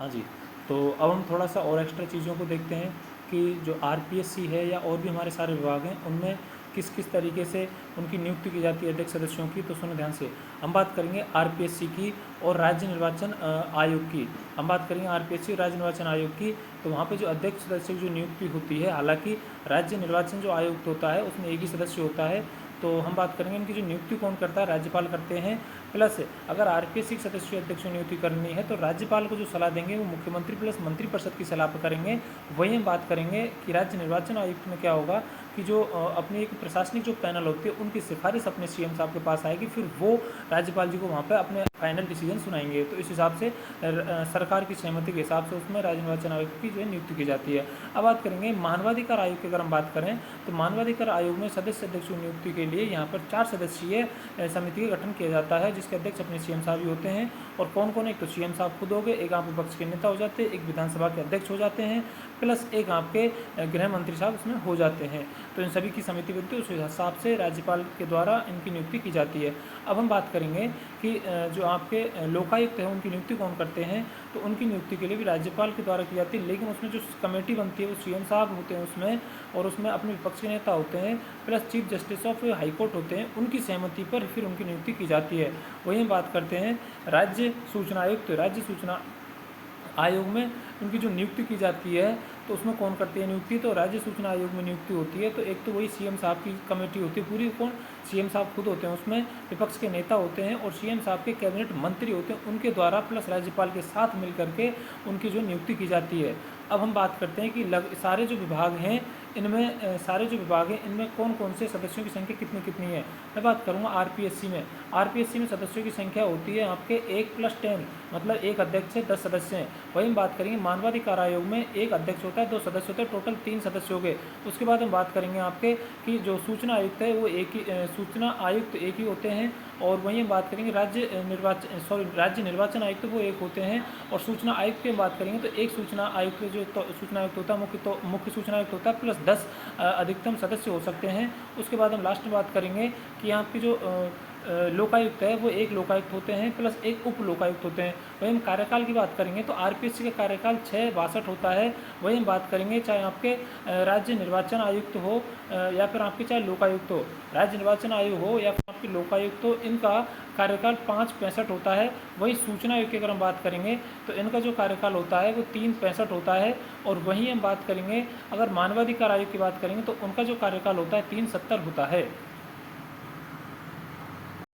हाँ जी, तो अब हम थोड़ा-सा और एक्स्ट्रा चीज़ों को देखते हैं कि जो आरपीएससी है या और भी हमारे सारे विभाग हैं, उनमें किस-किस तरीके से उनकी नियुक्ति की जाती है अध्यक्ष सदस्यों की। तो सुनो ध्यान से, हम बात करेंगे आरपीएससी की और राज्य निर्वाचन आयोग की। हम बात करेंगे आरपीएससी और राज्य निर्वाचन आयोग की, तो वहाँ पे जो अध्यक्ष सदस्य की जो नियुक्ति होती है, हालाँकि राज्य निर्वाचन जो आयुक्त होता है, उसमें एक ही सदस्य होता है। तो हम बात करेंगे इनकी जो नियुक्ति कौन करता है, राज्यपाल करते हैं। प्लस अगर आरपीएससी के सदस्य अध्यक्ष की नियुक्ति करनी है तो राज्यपाल को जो सलाह देंगे वो मुख्यमंत्री प्लस मंत्रिपरिषद की सलाह पर करेंगे। वही हम बात करेंगे कि राज्य निर्वाचन आयुक्त में क्या होगा कि जो अपनी एक प्रशासनिक जो पैनल होती है उनकी सिफारिश अपने सीएम साहब के पास आएगी, फिर वो राज्यपाल जी को वहाँ पे अपने फाइनल डिसीजन सुनाएंगे। तो इस हिसाब से सरकार की सहमति के हिसाब से उसमें राज्य निर्वाचन आयोग की जो है नियुक्ति की जाती है। अब बात करेंगे मानवाधिकार आयोग की। अगर हम बात करें तो मानवाधिकार आयोग में सदस्य अध्यक्ष की नियुक्ति के लिए यहाँ पर 4 सदस्यीय समिति का गठन किया जाता है, जिसके अध्यक्ष अपने सीएम साहब ही होते हैं। और कौन कौन है, एक तो सीएम साहब खुद हो गए, एक आप विपक्ष के नेता हो जाते हैं, एक विधानसभा के अध्यक्ष हो जाते हैं, प्लस एक आपके गृह मंत्री साहब उसमें हो जाते हैं। तो इन सभी की समिति बनती है, उस हिसाब से राज्यपाल के द्वारा इनकी नियुक्ति की जाती है। अब हम बात करेंगे कि जो आपके लोकायुक्त हैं उनकी नियुक्ति कौन करते हैं। तो उनकी नियुक्ति के लिए भी राज्यपाल के द्वारा की जाती है, लेकिन उसमें जो कमेटी बनती है वो सीएम साहब होते हैं उसमें, और उसमें अपने विपक्ष के नेता होते हैं, plus chief justice of high court होते हैं, उनकी सहमति पर फिर उनकी नियुक्ति की जाती है। वही हम बात करते हैं राज्य सूचना आयुक्त। राज्य सूचना आयोग में उनकी जो नियुक्ति की जाती है तो उसमें कौन करती है नियुक्ति, तो राज्य सूचना आयोग में नियुक्ति होती है। तो एक तो वही सीएम साहब की कमेटी होती है पूरी, कौन, सीएम साहब खुद होते हैं उसमें, विपक्ष के नेता होते हैं और सीएम साहब के कैबिनेट मंत्री होते हैं, उनके द्वारा प्लस राज्यपाल के साथ मिल करके उनकी जो नियुक्ति की जाती है। अब हम बात करते हैं कि सारे जो विभाग हैं इनमें कौन कौन से सदस्यों की संख्या कितनी कितनी है। मैं बात करूँगा आरपीएससी में। आरपीएससी में सदस्यों की संख्या होती है आपके 1+10, मतलब एक अध्यक्ष से 10 सदस्य हैं। वही हम बात करेंगे मानवाधिकार आयोग में एक अध्यक्ष होता है, 2 सदस्य होते हैं, टोटल 3 सदस्य हो गए। उसके बाद हम बात करेंगे आपके कि जो सूचना आयुक्त है वो सूचना आयुक्त एक ही होते हैं। और वहीं हम बात करेंगे राज्य निर्वाचन आयुक्त वो एक होते हैं। और सूचना आयुक्त की हम बात करेंगे तो एक सूचना आयुक्त जो सूचना आयुक्त होता है मुख्य सूचना आयुक्त होता है, प्लस 10 अधिकतम सदस्य हो सकते हैं। उसके बाद हम लास्ट में बात करेंगे कि यहाँ की जो लोकायुक्त है वो एक लोकायुक्त होते हैं, प्लस एक उप लोकायुक्त होते हैं। वहीं हम कार्यकाल की बात करेंगे तो आरपीएससी का कार्यकाल 6-62 होता है। वहीं हम बात करेंगे चाहे आपके राज्य निर्वाचन आयुक्त हो या फिर आपके चाहे लोकायुक्त हो, राज्य निर्वाचन आयोग हो या फिर आपके लोकायुक्त हो, इनका कार्यकाल 5-65 होता है। वही सूचना आयोग की अगर हम बात करेंगे तो इनका जो कार्यकाल होता है वो 3-65 होता है। और वहीं हम बात करेंगे अगर मानवाधिकार आयोग की बात करेंगे तो उनका जो कार्यकाल होता है 3-70 होता है।